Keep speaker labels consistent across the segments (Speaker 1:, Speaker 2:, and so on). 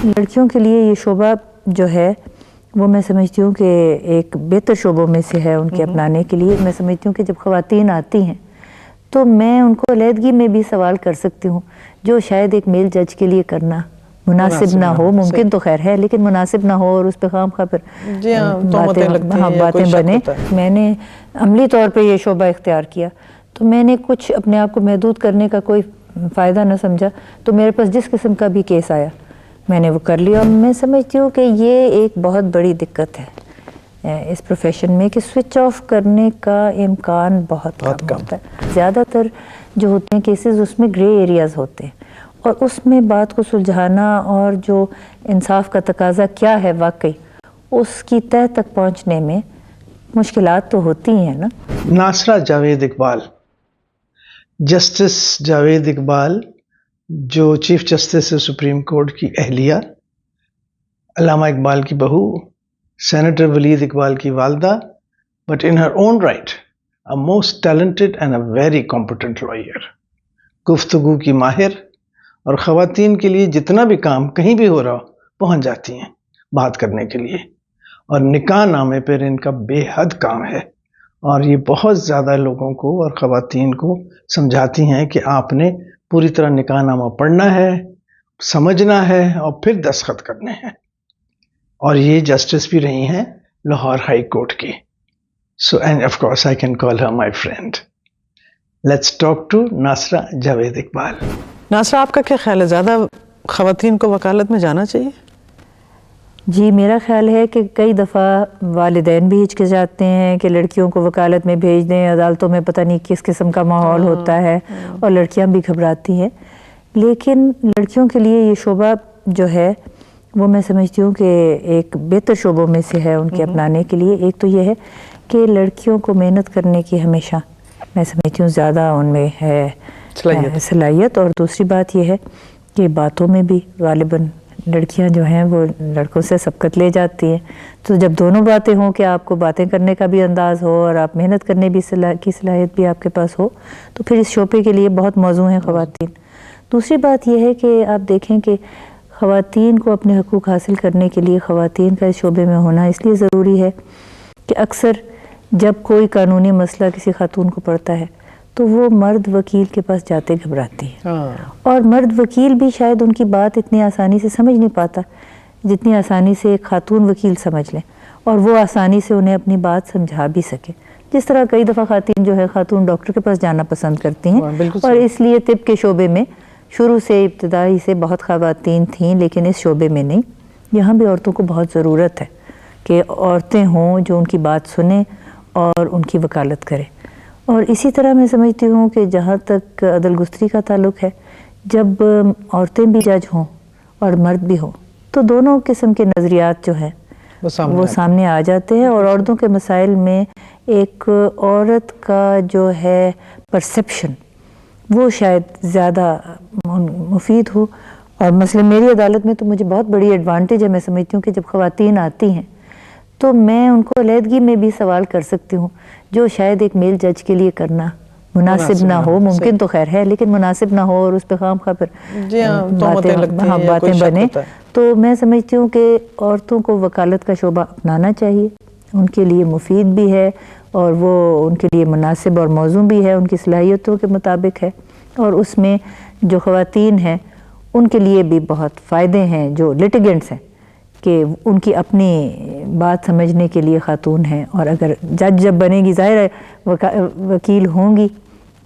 Speaker 1: لڑکیوں کے لیے یہ شعبہ جو ہے وہ میں سمجھتی ہوں کہ ایک بہتر شعبوں میں سے ہے ان کے اپنانے کے لیے. میں سمجھتی ہوں کہ جب خواتین آتی ہیں تو میں ان کو علیحدگی میں بھی سوال کر سکتی ہوں جو شاید ایک میل جج کے لیے کرنا مناسب نہ ہو. ممکن تو خیر ہے لیکن مناسب نہ ہو اور اس پہ خام خواہ پھر باتیں بنے. میں نے عملی طور پہ یہ شعبہ اختیار کیا تو میں نے کچھ اپنے آپ کو محدود کرنے کا کوئی فائدہ نہ سمجھا. تو میرے پاس جس قسم کا بھی کیس آیا میں نے وہ کر لیا. اور میں سمجھتی ہوں کہ یہ ایک بہت بڑی دقت ہے اس پروفیشن میں کہ سوئچ آف کرنے کا امکان بہت کم ہوتا ہے. زیادہ تر جو ہوتے ہیں کیسز اس میں گرے ایریاز ہوتے ہیں اور اس میں بات کو سلجھانا اور جو انصاف کا تقاضا کیا ہے واقعی اس کی تہ تک پہنچنے میں مشکلات تو ہوتی ہیں نا.
Speaker 2: ناصرہ جاوید اقبال، جسٹس جاوید اقبال جو چیف جسٹس ہے سپریم کورٹ کی اہلیہ، علامہ اقبال کی بہو، سینیٹر ولید اقبال کی والدہ، but in her own right a most talented and a very competent lawyer, گفتگو کی ماہر، اور خواتین کے لیے جتنا بھی کام کہیں بھی ہو رہا ہو پہنچ جاتی ہیں بات کرنے کے لیے. اور نکاح نامے پر ان کا بے حد کام ہے اور یہ بہت زیادہ لوگوں کو اور خواتین کو سمجھاتی ہیں کہ آپ نے پوری طرح نکاح نامہ پڑھنا ہے، سمجھنا ہے اور پھر دستخط کرنے ہیں. اور یہ جسٹس بھی رہی ہیں لاہور ہائی کورٹ کی. So and of course I can call her my friend. Let's talk to Nasira Javed Iqbal.
Speaker 3: Nasira, آپ کا کیا خیال ہے، زیادہ خواتین کو وکالت میں جانا چاہیے؟
Speaker 1: جی میرا خیال ہے کہ کئی دفعہ والدین بھی ہچکچاتے ہیں کہ لڑکیوں کو وکالت میں بھیج دیں. عدالتوں میں پتہ نہیں کس قسم کا ماحول ہوتا ہے اور لڑکیاں بھی گھبراتی ہیں. لیکن لڑکیوں کے لیے یہ شعبہ جو ہے وہ میں سمجھتی ہوں کہ ایک بہتر شعبوں میں سے ہے ان کے اپنانے کے لیے. ایک تو یہ ہے کہ لڑکیوں کو محنت کرنے کی ہمیشہ میں سمجھتی ہوں زیادہ ان میں ہے صلاحیت. اور دوسری بات یہ ہے کہ باتوں میں بھی غالباً لڑکیاں جو ہیں وہ لڑکوں سے سبقت لے جاتی ہیں. تو جب دونوں باتیں ہوں کہ آپ کو باتیں کرنے کا بھی انداز ہو اور آپ محنت کرنے کی صلاحیت بھی آپ کے پاس ہو تو پھر اس شعبے کے لیے بہت موزوں ہیں خواتین. دوسری بات یہ ہے کہ آپ دیکھیں کہ خواتین کو اپنے حقوق حاصل کرنے کے لیے خواتین کا اس شعبے میں ہونا اس لیے ضروری ہے کہ اکثر جب کوئی قانونی مسئلہ کسی خاتون کو پڑتا ہے تو وہ مرد وکیل کے پاس جاتے گھبراتی ہیں. اور مرد وکیل بھی شاید ان کی بات اتنی آسانی سے سمجھ نہیں پاتا جتنی آسانی سے ایک خاتون وکیل سمجھ لیں اور وہ آسانی سے انہیں اپنی بات سمجھا بھی سکے. جس طرح کئی دفعہ خواتین جو ہے خاتون ڈاکٹر کے پاس جانا پسند کرتی ہیں اور اس لیے طب کے شعبے میں شروع سے ابتدائی سے بہت خواتین تھیں لیکن اس شعبے میں نہیں. یہاں بھی عورتوں کو بہت ضرورت ہے کہ عورتیں ہوں جو ان کی بات سنیں اور ان کی وکالت کریں. اور اسی طرح میں سمجھتی ہوں کہ جہاں تک عدل گستری کا تعلق ہے جب عورتیں بھی جج ہوں اور مرد بھی ہوں تو دونوں قسم کے نظریات جو ہیں وہ سامنے آ جاتے ہیں اور عورتوں کے مسائل میں ایک عورت کا جو ہے پرسیپشن وہ شاید زیادہ مفید ہو. اور مثلا میری عدالت میں تو مجھے بہت بڑی ایڈوانٹیج ہے. میں سمجھتی ہوں کہ جب خواتین آتی ہیں تو میں ان کو علیحدگی میں بھی سوال کر سکتی ہوں جو شاید ایک میل جج کے لیے کرنا مناسب نہ ہو. ممکن تو خیر ہے لیکن مناسب نہ ہو اور اس پہ خام خواہ پھر باتیں بنے. تو میں سمجھتی ہوں کہ عورتوں کو وکالت کا شعبہ اپنانا چاہیے. ان کے لیے مفید بھی ہے اور وہ ان کے لیے مناسب اور موزوں بھی ہے، ان کی صلاحیتوں کے مطابق ہے. اور اس میں جو خواتین ہیں ان کے لیے بھی بہت فائدے ہیں جو لٹیگنٹس ہیں کہ ان کی اپنی بات سمجھنے کے لیے خاتون ہیں. اور اگر جج جب بنے گی ظاہر ہے وکیل ہوں گی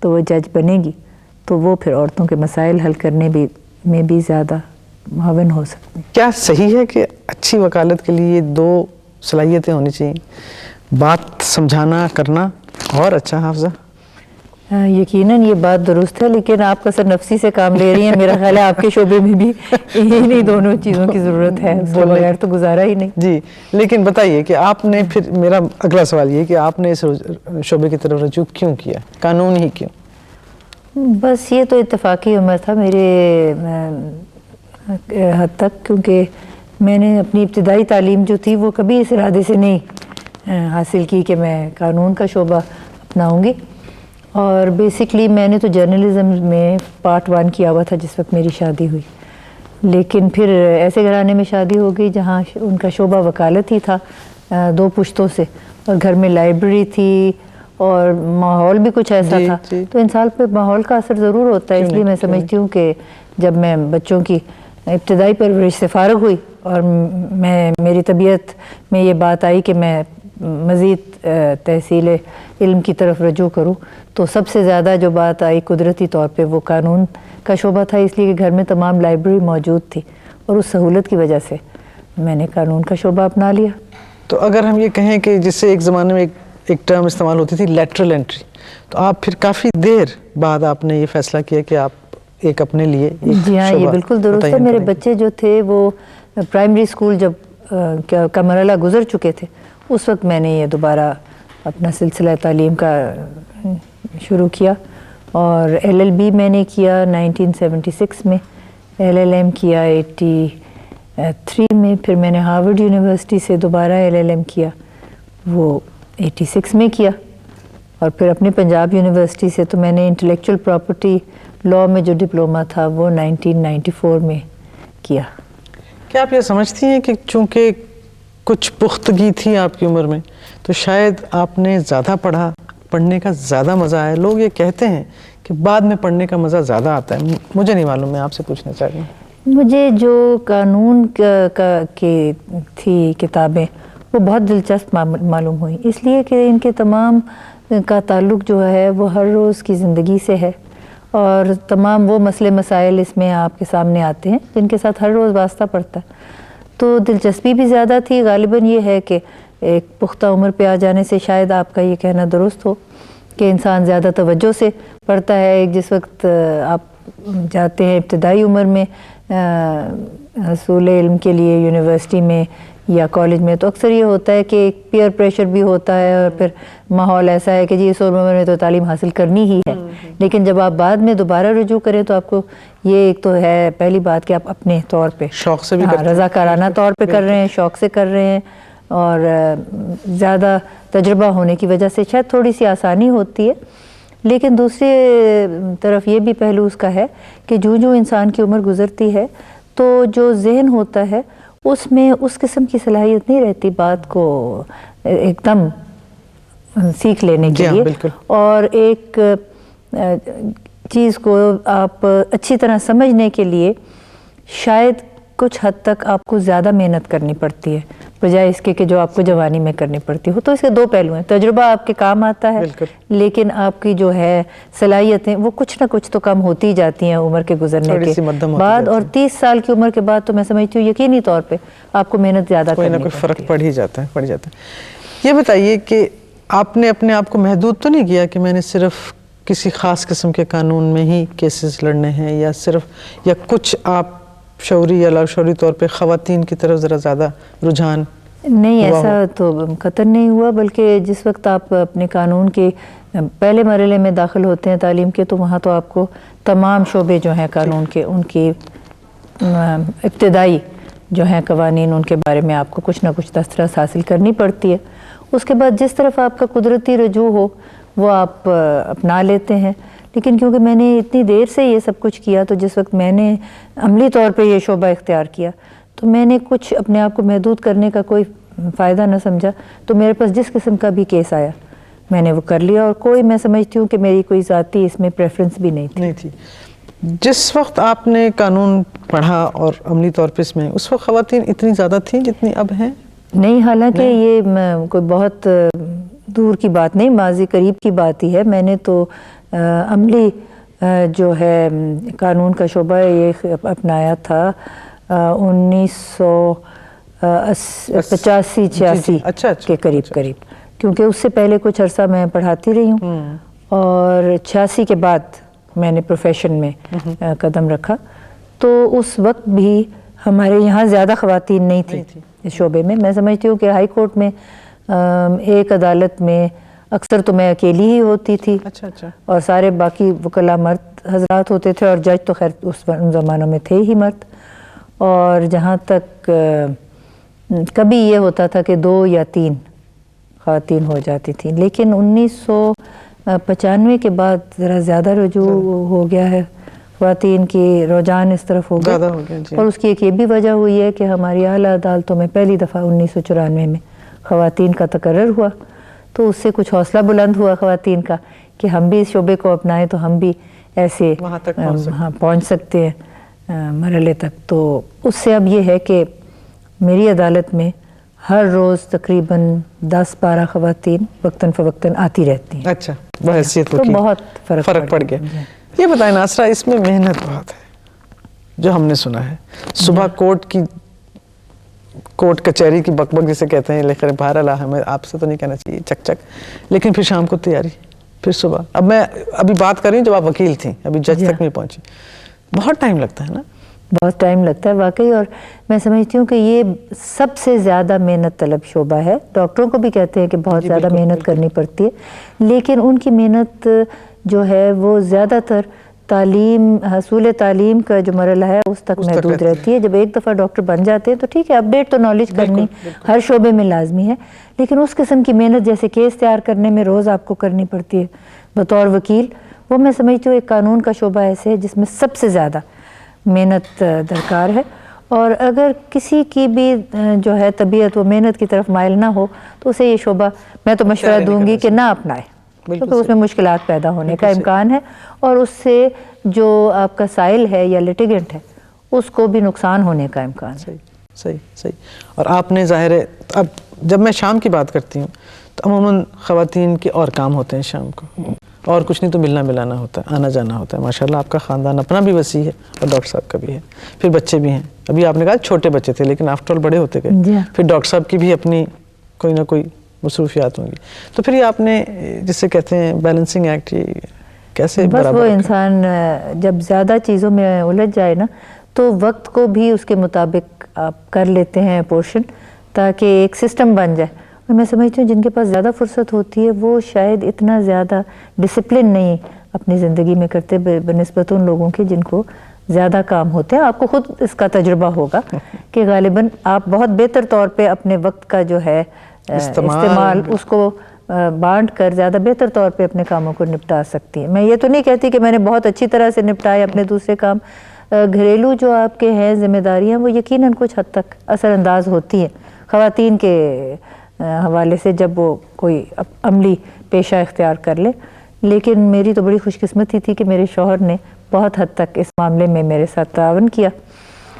Speaker 1: تو وہ جج بنے گی تو وہ پھر عورتوں کے مسائل حل کرنے میں بھی زیادہ معاون ہو سکتے ہیں.
Speaker 3: کیا صحیح ہے کہ اچھی وکالت کے لیے دو صلاحیتیں ہونی چاہیے، بات سمجھانا کرنا اور اچھا حافظہ؟
Speaker 1: یقیناً یہ بات درست ہے لیکن آپ قصر نفسی سے کام لے رہی ہیں. میرا خیال ہے آپ کے شعبے میں بھی انہی دونوں چیزوں کی ضرورت ہے، اس کے بغیر تو گزارا ہی نہیں.
Speaker 3: جی لیکن بتائیے کہ آپ نے پھر، میرا اگلا سوال یہ کہ آپ نے اس شعبے کی طرف رجوع کیوں کیا، قانون ہی کیوں؟
Speaker 1: بس یہ تو اتفاقی عمر تھا میرے حد تک، کیونکہ میں نے اپنی ابتدائی تعلیم جو تھی وہ کبھی اس ارادے سے نہیں حاصل کی کہ میں قانون کا شعبہ اپناؤں گی. اور بیسکلی میں نے تو جرنلزم میں پارٹ 1 کیا ہوا تھا جس وقت میری شادی ہوئی. لیکن پھر ایسے گھرانے میں شادی ہو گئی جہاں ان کا شعبہ وکالت ہی تھا 2 پشتوں سے، اور گھر میں لائبریری تھی اور ماحول بھی کچھ ایسا تھا، تو انسان پہ ماحول کا اثر ضرور ہوتا ہے۔ اس لیے میں سمجھتی ہوں کہ جب میں بچوں کی ابتدائی پرورش سے فارغ ہوئی اور میری طبیعت میں یہ بات آئی کہ میں مزید تحصیل علم کی طرف رجوع کروں، تو سب سے زیادہ جو بات آئی قدرتی طور پہ وہ قانون کا شعبہ تھا، اس لیے کہ گھر میں تمام لائبریری موجود تھی اور اس سہولت کی وجہ سے میں نے قانون کا شعبہ اپنا لیا۔
Speaker 3: تو اگر ہم یہ کہیں کہ جس سے ایک زمانے میں ایک ٹرم استعمال ہوتی تھی لیٹرل انٹری، تو آپ پھر کافی دیر بعد آپ نے یہ فیصلہ کیا کہ آپ ایک اپنے لیے
Speaker 1: جی ہاں، یہ بالکل درست ہے۔ میرے بچے جو تھے وہ پرائمری اسکول جب کا مرحلہ گزر چکے تھے، اس وقت میں نے یہ دوبارہ اپنا سلسلہ تعلیم کا شروع کیا، اور LLB میں نے کیا 1976 میں، LLM کیا 83 میں، پھر میں نے ہارورڈ یونیورسٹی سے دوبارہ LLM کیا، وہ 86 میں کیا، اور پھر اپنے پنجاب یونیورسٹی سے تو میں نے انٹلیکچوئل پراپرٹی لاء میں جو ڈپلومہ تھا وہ 1994 میں کیا۔
Speaker 3: کیا آپ یہ سمجھتی ہیں کہ چونکہ کچھ پختگی تھی آپ کی عمر میں تو شاید آپ نے زیادہ پڑھا، پڑھنے کا زیادہ مزہ آیا؟ لوگ یہ کہتے ہیں کہ بعد میں پڑھنے کا مزہ زیادہ آتا ہے، مجھے نہیں معلوم، میں آپ سے پوچھنا چاہ رہی ہوں۔
Speaker 1: مجھے جو قانون کی تھی کتابیں وہ بہت دلچسپ معلوم ہوئی، اس لیے کہ ان کے تمام کا تعلق جو ہے وہ ہر روز کی زندگی سے ہے، اور تمام وہ مسئلے مسائل اس میں آپ کے سامنے آتے ہیں جن کے ساتھ ہر روز واسطہ پڑتا ہے، تو دلچسپی بھی زیادہ تھی۔ غالباً یہ ہے کہ ایک پختہ عمر پہ آ جانے سے شاید آپ کا یہ کہنا درست ہو کہ انسان زیادہ توجہ سے پڑھتا ہے۔ جس وقت آپ جاتے ہیں ابتدائی عمر میں حصول علم کے لیے یونیورسٹی میں یا کالج میں، تو اکثر یہ ہوتا ہے کہ ایک پیئر پریشر بھی ہوتا ہے، اور پھر ماحول ایسا ہے کہ جی اس عمر میں تو تعلیم حاصل کرنی ہی ہے، لیکن جب آپ بعد میں دوبارہ رجوع کریں تو آپ کو یہ ایک تو ہے پہلی بات کہ آپ اپنے طور پہ
Speaker 3: شوق سے بھی
Speaker 1: رضاکارانہ طور پہ کر رہے ہیں، شوق سے کر رہے ہیں، اور زیادہ تجربہ ہونے کی وجہ سے شاید تھوڑی سی آسانی ہوتی ہے۔ لیکن دوسری طرف یہ بھی پہلو اس کا ہے کہ جو انسان کی عمر گزرتی ہے تو جو ذہن ہوتا ہے اس میں اس قسم کی صلاحیت نہیں رہتی بات کو ایک دم سیکھ لینے کے لیے، اور ایک چیز کو آپ اچھی طرح سمجھنے کے لیے شاید کچھ حد تک آپ کو زیادہ محنت کرنی پڑتی ہے بجائے اس کے کہ جو آپ کو جوانی میں کرنی پڑتی ہو۔ تو اس کے 2 پہلو ہیں، تجربہ آپ کے کام آتا ہے لیکن آپ کی جو ہے صلاحیتیں وہ کچھ نہ کچھ تو کم ہوتی ہی جاتی ہیں عمر کے گزرنے کے بعد، اور 30 سال کی عمر کے بعد تو میں سمجھتی ہوں یقینی طور پہ آپ کو محنت زیادہ کرنی پڑتی ہے، کوئی
Speaker 3: فرق پڑ ہی جاتا ہے۔ یہ بتائیے کہ آپ نے اپنے آپ کو محدود تو نہیں کیا کہ میں نے صرف کسی خاص قسم کے قانون میں ہی کیسز لڑنے ہیں، یا کچھ آپ شعوری یا لاشعوری طور پہ خواتین کی طرف ذرا زیادہ رجحان؟
Speaker 1: نہیں، ایسا تو قطعاً نہیں ہوا، بلکہ جس وقت آپ اپنے قانون کے پہلے مرحلے میں داخل ہوتے ہیں تعلیم کے، تو وہاں تو آپ کو تمام شعبے جو ہیں قانون کے ان کی ابتدائی جو ہیں قوانین ان کے بارے میں آپ کو کچھ نہ کچھ دسترس حاصل کرنی پڑتی ہے۔ اس کے بعد جس طرف آپ کا قدرتی رجوع ہو وہ آپ اپنا لیتے ہیں، لیکن کیونکہ میں نے اتنی دیر سے یہ سب کچھ کیا تو جس وقت میں نے عملی طور پہ یہ شعبہ اختیار کیا تو میں نے کچھ اپنے آپ کو محدود کرنے کا کوئی فائدہ نہ سمجھا، تو میرے پاس جس قسم کا بھی کیس آیا میں نے وہ کر لیا، اور کوئی میں سمجھتی ہوں کہ میری کوئی ذاتی اس میں پریفرنس بھی نہیں تھی۔
Speaker 3: جس وقت آپ نے قانون پڑھا اور عملی طور پہ اس میں، اس وقت خواتین اتنی زیادہ تھیں جتنی اب ہیں؟
Speaker 1: نہیں، حالانکہ یہ کوئی بہت دور کی بات نہیں، ماضی قریب کی بات ہی ہے۔ میں نے تو عملی جو ہے قانون کا شعبہ یہ اپنایا تھا 1985-86 کے قریب، کیونکہ اس سے پہلے کچھ عرصہ میں پڑھاتی رہی ہوں، اور 86 کے بعد میں نے پروفیشن میں قدم رکھا، تو اس وقت بھی ہمارے یہاں زیادہ خواتین نہیں تھیں اس شعبے میں۔ میں سمجھتی ہوں کہ ہائی کورٹ میں ایک عدالت میں اکثر تو میں اکیلی ہی ہوتی تھی، اور سارے باقی وکلاء مرد حضرات ہوتے تھے، اور جج تو خیر ان زمانوں میں تھے ہی مرد، اور جہاں تک کبھی یہ ہوتا تھا کہ 2 یا 3 خواتین ہو جاتی تھیں، لیکن 1995 کے بعد ذرا زیادہ رجوع ہو گیا ہے خواتین کی رجحان اس طرف ہو
Speaker 3: زیادہ
Speaker 1: گیا.
Speaker 3: ہو گیا جی.
Speaker 1: اور اس کی ایک یہ بھی وجہ ہوئی ہے کہ ہماری اعلیٰ عدالتوں میں پہلی دفعہ 1994 میں خواتین کا تقرر ہوا، تو اس سے کچھ حوصلہ بلند ہوا خواتین کا کہ ہم بھی اس شعبے کو اپنائیں تو ہم بھی ایسے
Speaker 3: وہاں تک
Speaker 1: پہنچ سکتے ہیں مرحلے تک. تو اس سے اب یہ ہے کہ میری عدالت میں ہر روز تقریباً 10-12 خواتین وقتاً فوقتاً آتی رہتی ہیں.
Speaker 3: اچھا، بحیثیت
Speaker 1: تو بہت فرق
Speaker 3: پڑ گیا. یہ بتائیں ناصرہ، اس میں محنت بہت ہے جو ہم نے سنا ہے. صبح کوٹ کچہری کی بک بک جسے کہتے ہیں لکھ رہے، بہرحال ہمیں آپ سے تو نہیں کہنا چاہیے چک چک، لیکن پھر شام کو تیاری، پھر صبح. اب میں ابھی بات کر رہی ہوں جب آپ وکیل تھیں، ابھی جج تک نہیں پہنچی. بہت ٹائم لگتا ہے نا؟
Speaker 1: بہت ٹائم لگتا ہے واقعی. اور میں سمجھتی ہوں کہ یہ سب سے زیادہ محنت طلب شعبہ ہے. ڈاکٹروں کو بھی کہتے ہیں کہ بہت زیادہ محنت کرنی پڑتی ہے، لیکن ان کی محنت جو ہے وہ زیادہ تر حصول تعلیم کا جو مرحلہ ہے اس تک محدود رہتی ہے. جب ایک دفعہ ڈاکٹر بن جاتے ہیں تو ٹھیک ہے، اپ ڈیٹ تو نالج کرنی ہر شعبے میں لازمی ہے، لیکن اس قسم کی محنت جیسے کیس تیار کرنے میں روز آپ کو کرنی پڑتی ہے بطور وکیل، وہ میں سمجھتی ہوں ایک قانون کا شعبہ ایسے ہے جس میں سب سے زیادہ محنت درکار ہے. اور اگر کسی کی بھی جو ہے طبیعت وہ محنت کی طرف مائل نہ ہو تو اسے یہ شعبہ میں تو مشورہ دوں گی کہ نہ اپنائے، کیونکہ اس میں مشکلات پیدا ہونے کا امکان ہے، اور اس سے جو آپ کا سائل ہے یا لیٹیگنٹ ہے اس کو بھی نقصان ہونے کا امکان ہے.
Speaker 3: صحیح. اور آپ نے ظاہر ہے، اب جب میں شام کی بات کرتی ہوں تو عموماً خواتین کے اور کام ہوتے ہیں شام کو، اور کچھ نہیں تو ملنا ملانا ہوتا ہے، آنا جانا ہوتا ہے. ماشاءاللہ آپ کا خاندان اپنا بھی وسیع ہے اور ڈاکٹر صاحب کا بھی ہے، پھر بچے بھی ہیں. ابھی آپ نے کہا چھوٹے بچے تھے لیکن آفٹر آل بڑے ہوتے گئے. پھر ڈاکٹر صاحب کی بھی اپنی کوئی نہ کوئی مصروفیات ہوں گی. تو پھر یہ آپ نے جسے کہتے ہیں بیلنسنگ ایکٹ، یہ کیسے
Speaker 1: بس وہ انسان جب زیادہ چیزوں میں الجھ جائے نا تو وقت کو بھی اس کے مطابق آپ کر لیتے ہیں پورشن، تاکہ ایک سسٹم بن جائے. اور میں سمجھتی ہوں جن کے پاس زیادہ فرصت ہوتی ہے وہ شاید اتنا زیادہ ڈسپلن نہیں اپنی زندگی میں کرتے بنسبت ان لوگوں کے جن کو زیادہ کام ہوتے ہیں. آپ کو خود اس کا تجربہ ہوگا کہ غالباً آپ بہت بہتر طور پہ اپنے وقت کا جو ہے استعمال اس کو بانٹ کر زیادہ بہتر طور پہ اپنے کاموں کو نپٹا سکتی ہیں. میں یہ تو نہیں کہتی کہ میں نے بہت اچھی طرح سے نپٹائے اپنے دوسرے کام. گھریلو جو آپ کے ہیں ذمہ داریاں وہ یقیناً کچھ حد تک اثر انداز ہوتی ہیں خواتین کے حوالے سے جب وہ کوئی عملی پیشہ اختیار کر لے. لیکن میری تو بڑی خوش قسمتی تھی کہ میرے شوہر نے بہت حد تک اس معاملے میں میرے ساتھ تعاون کیا،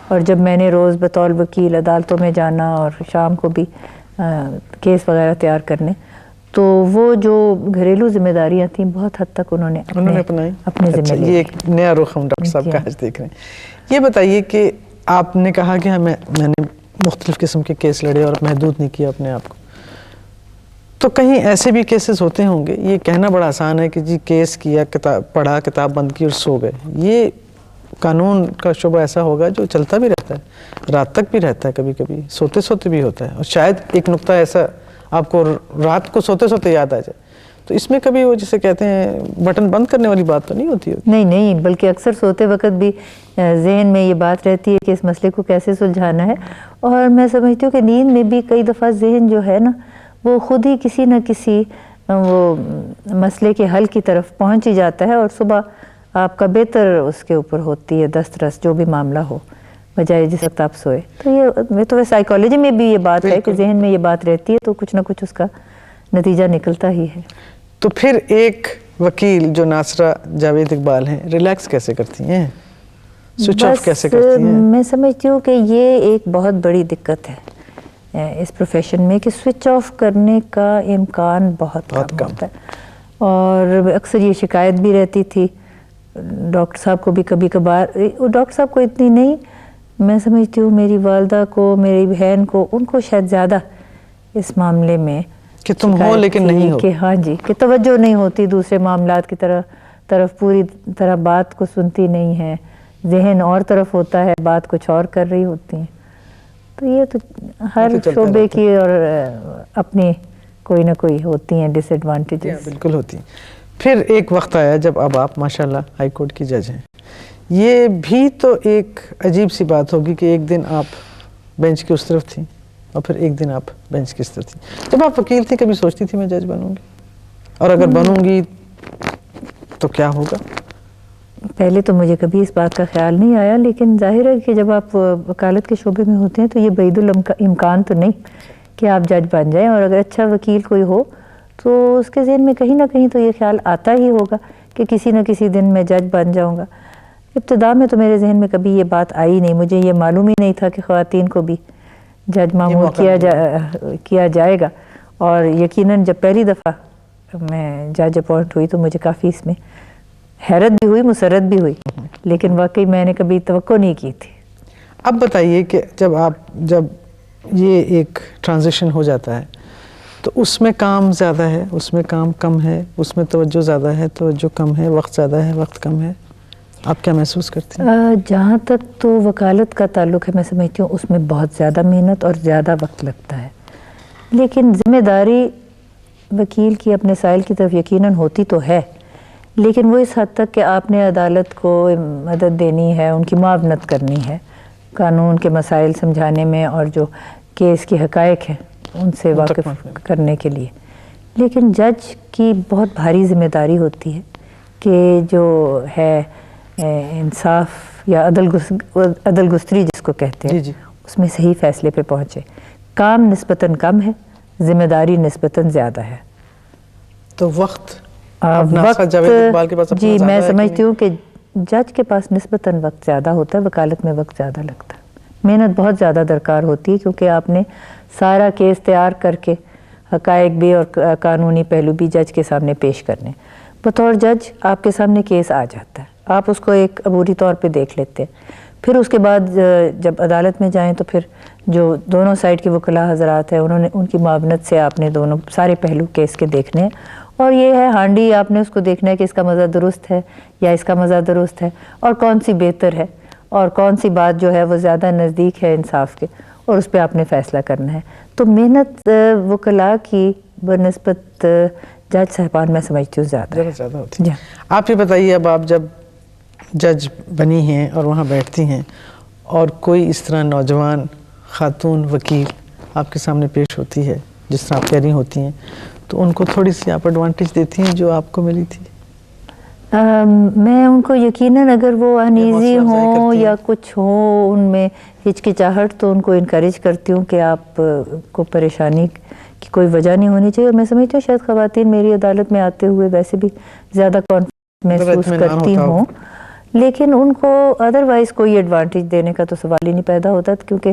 Speaker 1: اور جب میں نے روز بطور وکیل عدالتوں میں جانا اور شام کو بھی کیس وغیرہ تیار کرنے، تو وہ جو گھریلو ذمہ داریاں تھیں بہت حد تک انہوں نے اپنے ذمہ لے.
Speaker 3: یہ ایک نیا رخ ہم ڈاکٹر صاحب کا آج دیکھ رہے ہیں. یہ بتائیے کہ آپ نے کہا کہ میں نے مختلف قسم کے کیس لڑے اور محدود نہیں کیا اپنے آپ کو، تو کہیں ایسے بھی کیسز ہوتے ہوں گے؟ یہ کہنا بڑا آسان ہے کہ جی کیس کیا، پڑھا، کتاب بند کی اور سو گئے. یہ قانون کا شعبہ ایسا ہوگا جو چلتا بھی رہتا ہے، رات تک بھی رہتا ہے، کبھی کبھی سوتے سوتے بھی ہوتا ہے. اور شاید ایک نقطہ ایسا آپ کو رات کو سوتے سوتے یاد آ جائے، تو اس میں کبھی وہ جسے کہتے ہیں بٹن بند کرنے والی بات تو نہیں ہوتی؟
Speaker 1: نہیں، بلکہ اکثر سوتے وقت بھی ذہن میں یہ بات رہتی ہے کہ اس مسئلے کو کیسے سلجھانا ہے. اور میں سمجھتی ہوں کہ نیند میں بھی کئی دفعہ ذہن جو ہے نا وہ خود ہی کسی نہ کسی وہ مسئلے کے حل کی طرف پہنچ ہی جاتا ہے، اور صبح آپ کا بہتر اس کے اوپر ہوتی ہے دسترس جو بھی معاملہ ہو، بجائے جس وقت آپ سوئے. تو یہ سائیکالوجی میں بھی یہ بات ہے کہ ذہن میں یہ بات رہتی ہے تو کچھ نہ کچھ اس کا نتیجہ نکلتا ہی ہے.
Speaker 3: تو پھر ایک وکیل جو ناصرہ جاوید اقبال ہیں ریلیکس کیسے کرتی ہیں، سوئچ آف کیسے کرتی ہیں؟
Speaker 1: میں سمجھتی ہوں کہ یہ ایک بہت بڑی دقت ہے اس پروفیشن میں کہ سوئچ آف کرنے کا امکان بہت کم ہوتا ہے. اور اکثر یہ شکایت بھی رہتی تھی ڈاکٹر صاحب کو بھی کبھی کبھار، ڈاکٹر صاحب کو اتنی نہیں، میں سمجھتی ہوں میری والدہ کو، میری بہن کو، ان کو شاید زیادہ اس معاملے میں
Speaker 3: کہ تم ہو لیکن نہیں ہو،
Speaker 1: کہ ہاں جی، کہ توجہ نہیں ہوتی دوسرے معاملات کی طرف پوری طرح بات کو سنتی نہیں ہے، ذہن اور طرف ہوتا ہے، بات کچھ اور کر رہی ہوتی ہیں. تو یہ تو ہر شعبے کی اور اپنی کوئی نہ کوئی ہوتی ہیں ڈس ایڈوانٹیجز.
Speaker 3: بالکل ہوتی ہیں. پھر ایک وقت آیا جب اب آپ ماشاءاللہ ہائی کورٹ کی جج ہیں. یہ بھی تو ایک عجیب سی بات ہوگی کہ ایک دن آپ بینچ کی اس طرف تھیں اور پھر ایک دن آپ بینچ کی اس طرف تھیں. جب آپ وکیل تھیں کبھی سوچتی تھی میں جج بنوں گی، اور اگر بنوں گی تو کیا ہوگا؟
Speaker 1: پہلے تو مجھے کبھی اس بات کا خیال نہیں آیا، لیکن ظاہر ہے کہ جب آپ وکالت کے شعبے میں ہوتے ہیں تو یہ بعید الامکان تو نہیں کہ آپ جج بن جائیں، اور اگر اچھا وکیل کوئی ہو تو اس کے ذہن میں کہیں نہ کہیں تو یہ خیال آتا ہی ہوگا کہ کسی نہ کسی دن میں جج بن جاؤں گا۔ ابتدا میں تو میرے ذہن میں کبھی یہ بات آئی نہیں، مجھے یہ معلوم ہی نہیں تھا کہ خواتین کو بھی جج معمول کیا جائے گا، اور یقیناً جب پہلی دفعہ میں جج اپوائنٹ ہوئی تو مجھے کافی اس میں حیرت بھی ہوئی، مسرت بھی ہوئی، لیکن واقعی میں نے کبھی توقع نہیں کی تھی۔
Speaker 3: اب بتائیے کہ جب یہ ایک ٹرانزیشن ہو جاتا ہے تو اس میں کام زیادہ ہے، اس میں کام کم ہے، اس میں توجہ زیادہ ہے، توجہ کم ہے، وقت زیادہ ہے، وقت کم ہے، آپ کیا محسوس کرتی ہیں؟
Speaker 1: جہاں تک تو وکالت کا تعلق ہے، میں سمجھتی ہوں اس میں بہت زیادہ محنت اور زیادہ وقت لگتا ہے، لیکن ذمہ داری وکیل کی اپنے سائل کی طرف یقیناً ہوتی تو ہے، لیکن وہ اس حد تک کہ آپ نے عدالت کو مدد دینی ہے، ان کی معاونت کرنی ہے، قانون کے مسائل سمجھانے میں اور جو کیس کی حقائق ہیں ان سے واقف کرنے کے لیے۔ لیکن جج کی بہت بھاری ذمہ داری ہوتی ہے کہ جو ہے انصاف یا عدل گستری جس کو کہتے ہیں، اس میں صحیح فیصلے پہ پہنچے۔ کام نسبتاً کم ہے، ذمہ داری نسبتاً زیادہ ہے،
Speaker 3: تو وقت جاوید اقبال کے پاس
Speaker 1: جی میں سمجھتی ہوں کہ جج کے پاس نسبتاً وقت زیادہ ہوتا ہے، وکالت میں وقت زیادہ لگتا ہے، محنت بہت زیادہ درکار ہوتی ہے، کیونکہ آپ نے سارا کیس تیار کر کے حقائق بھی اور قانونی پہلو بھی جج کے سامنے پیش کرنے۔ بطور جج آپ کے سامنے کیس آ جاتا ہے، آپ اس کو ایک عبوری طور پہ دیکھ لیتے ہیں، پھر اس کے بعد جب عدالت میں جائیں تو پھر جو دونوں سائڈ کے وکلاء حضرات ہیں ان کی معاونت سے آپ نے دونوں سارے پہلو کیس کے دیکھنے ہیں، اور یہ ہے ہانڈی آپ نے اس کو دیکھنا ہے کہ اس کا مزہ درست ہے یا اس کا مزہ درست ہے، اور کون سی بہتر ہے اور کون سی بات جو ہے وہ زیادہ نزدیک ہے انصاف کے، اور اس پہ آپ نے فیصلہ کرنا ہے۔ تو محنت وکلاء کی بنسبت جج صاحبان میں سمجھتی ہوں زیادہ
Speaker 3: ہوتی ہے۔ آپ یہ بتائیے، اب آپ جب جج بنی ہیں اور وہاں بیٹھتی ہیں اور کوئی اس طرح نوجوان خاتون وکیل آپ کے سامنے پیش ہوتی ہے جس طرح آپ کہہ رہی ہوتی ہیں، تو ان کو تھوڑی سی آپ ایڈوانٹیج دیتی ہیں جو آپ کو ملی تھی؟
Speaker 1: میں ان کو یقیناً اگر وہ انیزی ہوں یا کچھ ہوں ان میں ہچکچاہٹ، تو ان کو انکریج کرتی ہوں کہ آپ کو پریشانی کی کوئی وجہ نہیں ہونی چاہیے، اور میں سمجھتی ہوں شاید خواتین میری عدالت میں آتے ہوئے ویسے بھی زیادہ کانفیڈنس محسوس کرتی ہوں، لیکن ان کو ادروائز کوئی ایڈوانٹیج دینے کا تو سوال ہی نہیں پیدا ہوتا، کیونکہ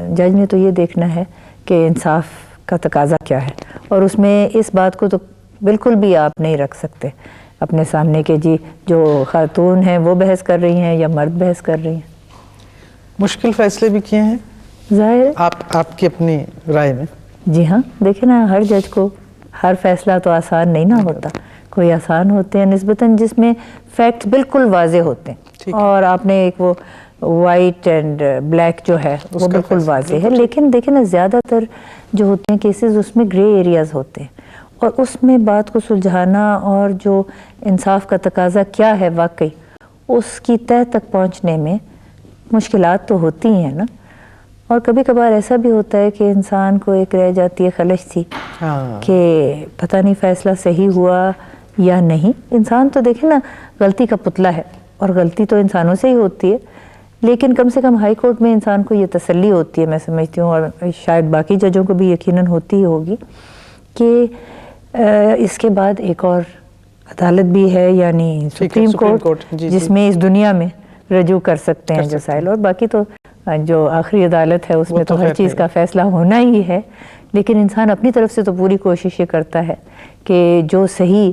Speaker 1: جج نے تو یہ دیکھنا ہے کہ انصاف کا تقاضا کیا ہے، اور اس میں اس بات کو تو بالکل بھی آپ نہیں رکھ سکتے اپنے سامنے کہ جی جو خاتون ہیں وہ بحث کر رہی ہیں یا مرد بحث کر رہی ہیں۔
Speaker 3: مشکل فیصلے بھی کیے ہیں
Speaker 1: ظاہر
Speaker 3: آپ کی اپنی رائے میں؟
Speaker 1: جی ہاں، دیکھیں نا، ہر جج کو ہر فیصلہ تو آسان نہیں نہ ہوتا، کوئی آسان ہوتے ہیں نسبتاً جس میں فیکٹ بالکل واضح ہوتے ہیں، اور آپ نے ایک وہ وائٹ اینڈ بلیک جو ہے وہ بالکل واضح ہے، لیکن دیکھیں نا زیادہ تر جو ہوتے ہیں کیسز اس میں گرے ایریاز ہوتے ہیں، اور اس میں بات کو سلجھانا اور جو انصاف کا تقاضا کیا ہے واقعی اس کی تہہ تک پہنچنے میں مشکلات تو ہوتی ہیں نا، اور کبھی کبھار ایسا بھی ہوتا ہے کہ انسان کو ایک رہ جاتی ہے خلش سی کہ پتہ نہیں فیصلہ صحیح ہوا یا نہیں۔ انسان تو دیکھیں نا غلطی کا پتلا ہے، اور غلطی تو انسانوں سے ہی ہوتی ہے، لیکن کم سے کم ہائی کورٹ میں انسان کو یہ تسلی ہوتی ہے، میں سمجھتی ہوں، اور شاید باقی ججوں کو بھی یقیناً ہوتی ہی ہوگی، کہ اس کے بعد ایک اور عدالت بھی ہے، یعنی سپریم کورٹ، جس میں اس دنیا میں رجوع کر سکتے ہیں جو سائل، اور باقی تو جو آخری عدالت ہے اس میں تو ہر چیز کا فیصلہ ہونا ہی ہے، لیکن انسان اپنی طرف سے تو پوری کوشش یہ کرتا ہے کہ جو صحیح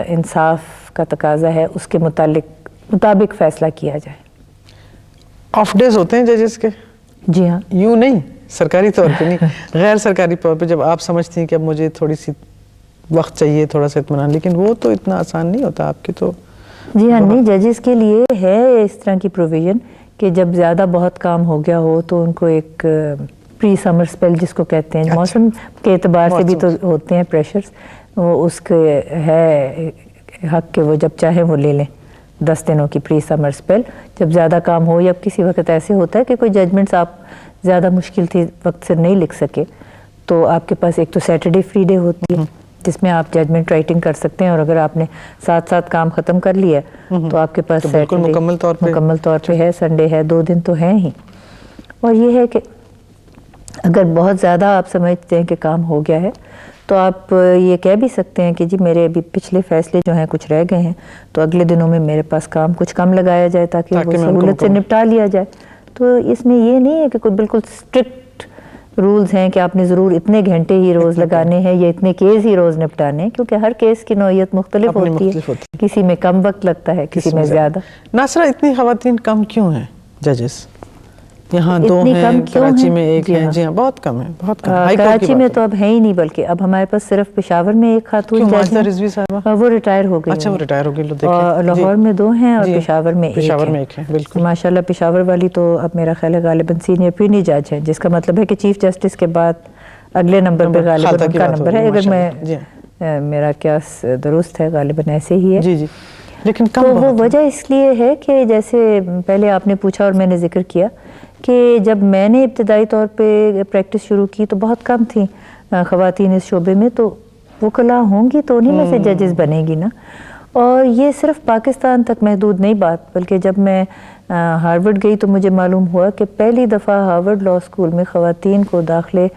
Speaker 1: انصاف کا تقاضا ہے اس کے مطابق فیصلہ کیا جائے۔
Speaker 3: آف ڈیز ہوتے ہیں ججز کے؟
Speaker 1: جی ہاں،
Speaker 3: یوں نہیں سرکاری طور پہ نہیں، غیر سرکاری طور پہ جب آپ سمجھتی ہیں کہ اب مجھے تھوڑی سی وقت چاہیے، تھوڑا سا اطمینان، لیکن وہ تو اتنا آسان نہیں ہوتا آپ کی تو۔
Speaker 1: جی ہاں، نہیں، ججز کے لیے ہے اس طرح کی پروویژن کہ جب زیادہ بہت کام ہو گیا ہو تو ان کو ایک پری سمر اسپیل جس کو کہتے ہیں، موسم کے اعتبار سے بھی تو ہوتے ہیں پریشرز، وہ اس کے ہے حق کہ وہ جب چاہیں وہ لے لیں 10 دنوں کی پری سمر اسپیل، جب زیادہ کام ہو، یا کسی وقت ایسے ہوتا ہے کہ کوئی ججمنٹس آپ زیادہ مشکل تھی وقت سے نہیں لکھ سکے، تو آپ کے پاس ایک تو سیٹرڈے فری ڈے ہوتی ہے جس میں آپ ججمنٹ رائٹنگ کر سکتے ہیں، اور اگر آپ نے ساتھ ساتھ کام ختم کر لیا تو آپ کے پاس
Speaker 3: بالکل مکمل
Speaker 1: طور پہ ہے، سنڈے ہے، 2 دن تو ہیں ہی. اور یہ ہے کہ اگر بہت زیادہ آپ سمجھتے ہیں کہ کام ہو گیا ہے تو آپ یہ کہہ بھی سکتے ہیں کہ جی میرے ابھی پچھلے فیصلے جو ہیں کچھ رہ گئے ہیں، تو اگلے دنوں میں میرے پاس کام کچھ کم لگایا جائے تاکہ وہ سہولت سے نپٹا لیا جائے. تو اس میں یہ نہیں ہے کہ کوئی بالکل اسٹرکٹ رولز ہیں کہ آپ نے ضرور اتنے گھنٹے ہی روز لگانے ہیں یا اتنے کیس ہی روز نپٹانے ہیں، کیونکہ ہر کیس کی نوعیت مختلف ہوتی ہے. کسی میں کم وقت لگتا ہے، کسی میں زیادہ.
Speaker 3: ناصرہ، اتنی خواتین کم کیوں ہیں ججز؟ یہاں 2 ہیں، کراچی میں 1 ہے. جی ہاں، بہت کم ہے، بہت کم.
Speaker 1: کراچی میں تو اب ہے ہی نہیں، بلکہ اب ہمارے پاس صرف پشاور میں 1 خاتون جج ہے، وہ ریٹائر ہو گئی.
Speaker 3: اچھا، وہ ریٹائر ہو گئی.
Speaker 1: اور لاہور میں 2 ہیں اور پشاور میں 1
Speaker 3: ہے. بالکل
Speaker 1: ماشاءاللہ. پشاور والی تو اب میرا خیال ہے غالباً سینئر پرینی جج ہے، جس کا مطلب ہے کہ چیف جسٹس کے بعد اگلے نمبر پہ غالباً ان کا نمبر ہے. اگر میں میرا قیاس درست ہے، غالباً ایسے ہی ہے.
Speaker 3: جی جی. لیکن
Speaker 1: تو وہ وجہ اس لیے ہے کہ جیسے پہلے آپ نے پوچھا اور میں نے ذکر کیا کہ جب میں نے ابتدائی طور پہ پریکٹس شروع کی تو بہت کم تھیں خواتین اس شعبے میں، تو وکلاء ہوں گی تو انہیں میں سے ججز بنے گی نا. اور یہ صرف پاکستان تک محدود نہیں بات، بلکہ جب میں ہارورڈ گئی تو مجھے معلوم ہوا کہ پہلی دفعہ ہارورڈ لاء اسکول میں خواتین کو داخلے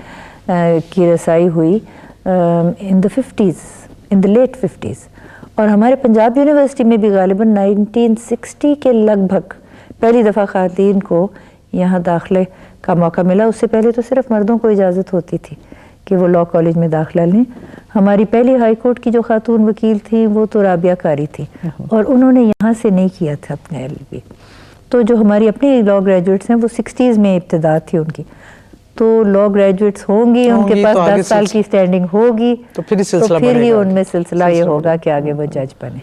Speaker 1: کی رسائی ہوئی ان the late 50s. اور ہمارے پنجاب یونیورسٹی میں بھی غالباً 1960 کے لگ بھگ پہلی دفعہ خواتین کو یہاں داخلے کا موقع ملا. اس سے پہلے تو صرف مردوں کو اجازت ہوتی تھی کہ وہ لاء کالج میں داخلہ لیں. ہماری پہلی ہائی کورٹ کی جو خاتون وکیل تھیں وہ تو رابعہ قاری تھی، اور انہوں نے یہاں سے نہیں کیا تھا اپنے LLB. تو جو ہماری اپنی لاء گریجویٹس ہیں وہ 60s میں ابتدا تھی ان کی. تو لاء گریجویٹس ہوں گی، ان کے پاس 10 سال کی اسٹینڈنگ ہوگی، تو پھر ہی ان میں سلسلہ یہ ہوگا کہ آگے وہ جج بنے.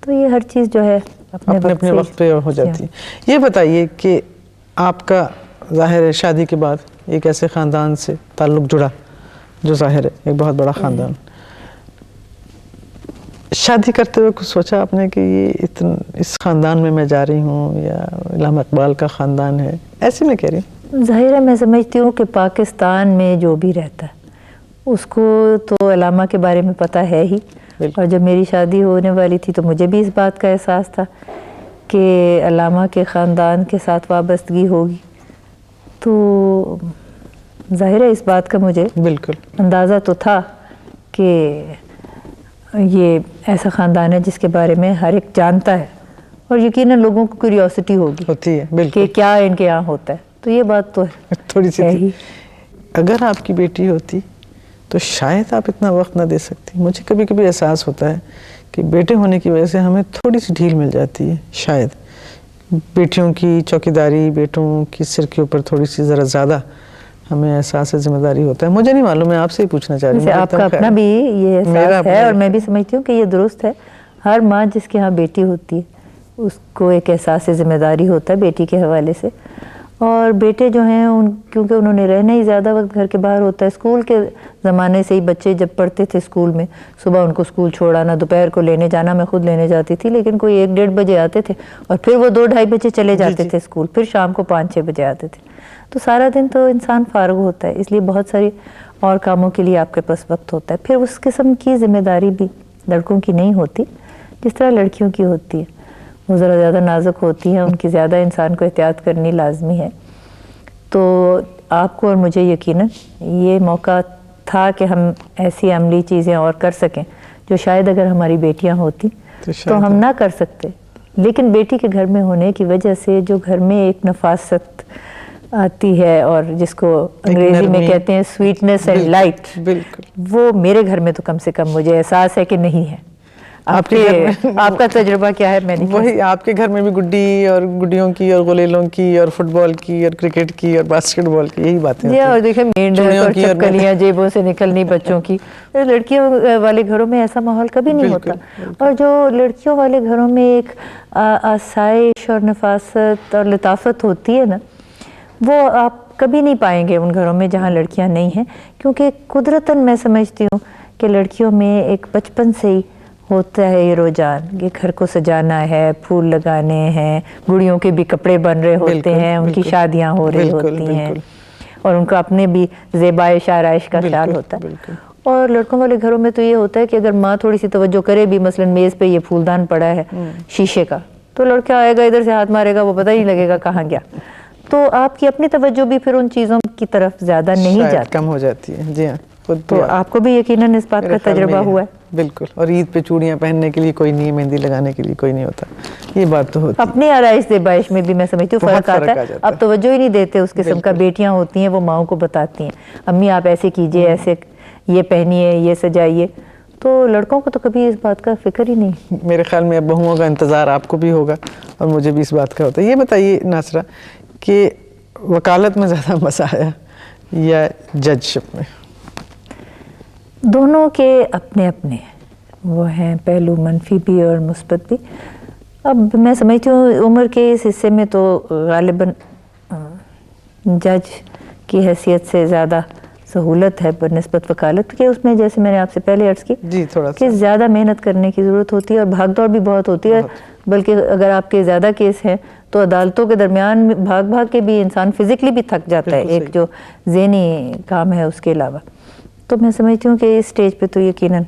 Speaker 1: تو یہ ہر چیز جو ہے
Speaker 3: اپنے وقت پہ ہو جاتی ہے. یہ بتائیے کہ آپ کا ظاہر ہے شادی کے بعد ایک ایسے خاندان سے تعلق جڑا جو ظاہر ہے ایک بہت بڑا خاندان. شادی کرتے ہوئے کچھ سوچا آپ نے کہ یہ اس خاندان میں جا رہی ہوں، یا علامہ اقبال کا خاندان ہے، ایسے میں کہہ رہی ہوں؟
Speaker 1: ظاہر ہے میں سمجھتی ہوں کہ پاکستان میں جو بھی رہتا ہے اس کو تو علامہ کے بارے میں پتہ ہے ہی. اور جب میری شادی ہونے والی تھی تو مجھے بھی اس بات کا احساس تھا کہ علامہ کے خاندان کے ساتھ وابستگی ہوگی. تو ظاہر ہے اس بات کا مجھے
Speaker 3: بالکل
Speaker 1: اندازہ تو تھا کہ یہ ایسا خاندان ہے جس کے بارے میں ہر ایک جانتا ہے، اور یقیناً لوگوں کو کیوریوسٹی
Speaker 3: ہوتی ہے
Speaker 1: کہ کیا ان کے یہاں ہوتا ہے. تو یہ بات تو
Speaker 3: تھوڑی سی
Speaker 1: ہی.
Speaker 3: اگر آپ کی بیٹی ہوتی تو شاید آپ اتنا وقت نہ دے سکتی. مجھے کبھی کبھی احساس ہوتا ہے کہ بیٹے ہونے کی وجہ سے ہمیں تھوڑی سی ڈھیل مل جاتی ہے. شاید بیٹیوں کی چوکیداری، بیٹوں کی سر کے اوپر تھوڑی سی ذرا زیادہ ہمیں احساس ذمہ داری ہوتا ہے. مجھے نہیں معلوم، میں آپ سے ہی پوچھنا چاہ رہی ہوں.
Speaker 1: آپ کا اپنا بھی یہ احساس ہے، اور میں بھی سمجھتی ہوں کہ یہ درست ہے. ہر ماں جس کے ہاں بیٹی ہوتی ہے اس کو ایک احساس ذمہ داری ہوتا ہے بیٹی کے حوالے سے. اور بیٹے جو ہیں کیونکہ انہوں نے رہنا ہی زیادہ وقت گھر کے باہر ہوتا ہے. اسکول کے زمانے سے ہی بچے جب پڑھتے تھے اسکول میں، صبح ان کو اسکول چھوڑانا، دوپہر کو لینے جانا. میں خود لینے جاتی تھی، لیکن کوئی 1-1:30 بجے آتے تھے اور پھر وہ 2-2:30 بجے چلے جاتے تھے اسکول، پھر شام کو 5-6 بجے آتے تھے. تو سارا دن تو انسان فارغ ہوتا ہے، اس لیے بہت ساری اور کاموں کے لیے آپ کے پاس وقت ہوتا ہے. پھر اس قسم کی ذمہ داری بھی لڑکوں کی نہیں ہوتی جس طرح لڑکیوں کی ہوتی ہے. وہ ذرا زیادہ نازک ہوتی ہیں، ان کی زیادہ انسان کو احتیاط کرنی لازمی ہے. تو آپ کو اور مجھے یقیناً یہ موقع تھا کہ ہم ایسی عملی چیزیں اور کر سکیں جو شاید اگر ہماری بیٹیاں ہوتی تو ہم نہ کر سکتے. لیکن بیٹی کے گھر میں ہونے کی وجہ سے جو گھر میں ایک نفاست آتی ہے، اور جس کو انگریزی میں کہتے ہیں سویٹنس اینڈ لائٹ، وہ میرے گھر میں تو کم سے کم مجھے احساس ہے کہ نہیں ہے. آپ کا تجربہ کیا ہے؟ میں نہیں
Speaker 3: وہی آپ کے گھر میں بھی گڈی اور گڈیوں کی اور غلیلوں کی اور فٹ بال کی اور کرکٹ کی اور باسکٹ بال کی یہی باتیں
Speaker 1: جی. اور دیکھیں مینڈک اور چپکلیاں جیبوں سے نکلنی بچوں کی. لڑکیوں والے گھروں میں ایسا ماحول کبھی نہیں ہوتا. اور جو لڑکیوں والے گھروں میں ایک آسائش اور نفاست اور لطافت ہوتی ہے نا، وہ آپ کبھی نہیں پائیں گے ان گھروں میں جہاں لڑکیاں نہیں ہیں. کیونکہ قدرتاً میں سمجھتی ہوں کہ لڑکیوں میں ایک بچپن سے ہی ہوتا ہے یہ رجحان کہ گھر کو سجانا ہے، پھول لگانے ہیں، گڑیوں کے بھی کپڑے بن رہے ہوتے ہیں، ان کی شادیاں ہو رہی ہوتی ہیں، اور ان کا اپنے بھی زیبائش آرائش کا خیال ہوتا ہے. اور لڑکوں والے گھروں میں تو یہ ہوتا ہے کہ اگر ماں تھوڑی سی توجہ کرے بھی، مثلا میز پہ یہ پھولدان پڑا ہے شیشے کا، تو لڑکا آئے گا ادھر سے ہاتھ مارے گا، وہ پتہ ہی نہیں لگے گا کہاں گیا. تو آپ کی اپنی توجہ بھی پھر ان چیزوں کی طرف زیادہ نہیں
Speaker 3: شاید
Speaker 1: جاتی،
Speaker 3: کم ہو جاتی ہے. جی ہاں، خود
Speaker 1: تو آپ کو بھی یقیناً اس بات کا
Speaker 3: میرے خیال میں
Speaker 1: تجربہ
Speaker 3: یہ
Speaker 1: ہوا ہے.
Speaker 3: بالکل. اور عید پہ چوڑیاں پہننے کے لیے کوئی نہیں، مہندی لگانے کے لیے کوئی نہیں ہوتا. یہ بات تو ہوتی ہے.
Speaker 1: اپنی آرائش زیبائش میں بھی میں سمجھتی ہوں
Speaker 3: بہت
Speaker 1: فرق آتا
Speaker 3: فرق آ
Speaker 1: ہے.
Speaker 3: جاتا
Speaker 1: اب توجہ ہی نہیں دیتے اس قسم کا. بیٹیاں ہوتی ہیں وہ ماؤں کو بتاتی ہیں امی آپ ایسے کیجئے، ایسے یہ پہنیے، یہ سجائیے. تو لڑکوں کو تو کبھی اس بات کا فکر ہی نہیں.
Speaker 3: میرے خیال میں اب بہوؤں کا انتظار آپ کو بھی ہوگا اور مجھے بھی اس بات کا ہوتا ہے. یہ بتائیے ناصرہ کہ وکالت میں زیادہ مزہ آیا یا جج شپ میں؟
Speaker 1: دونوں کے اپنے اپنے وہ ہیں پہلو، منفی بھی اور مثبت بھی. اب میں سمجھتی ہوں عمر کے اس حصے میں تو غالباً جج کی حیثیت سے زیادہ سہولت ہے بنسبت وکالت کے. اس میں جیسے میں نے آپ سے پہلے عرض کی
Speaker 3: جی تھوڑا
Speaker 1: کہ
Speaker 3: سا
Speaker 1: زیادہ محنت کرنے کی ضرورت ہوتی ہے اور بھاگ دوڑ بھی بہت ہوتی ہے. بلکہ اگر آپ کے زیادہ کیس ہیں تو عدالتوں کے درمیان بھاگ کے بھی انسان فزیکلی بھی تھک جاتا ہے، ایک جو ذہنی کام ہے اس کے علاوہ. تو میں سمجھتی ہوں کہ اس سٹیج پہ تو یقیناً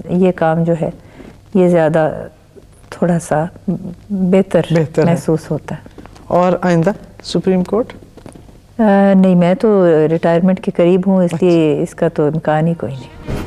Speaker 1: یہ کام جو ہے یہ زیادہ تھوڑا سا بہتر محسوس ہوتا ہے.
Speaker 3: اور آئندہ سپریم کورٹ؟
Speaker 1: نہیں، میں تو ریٹائرمنٹ کے قریب ہوں، اس لیے اس کا تو امکان ہی کوئی نہیں.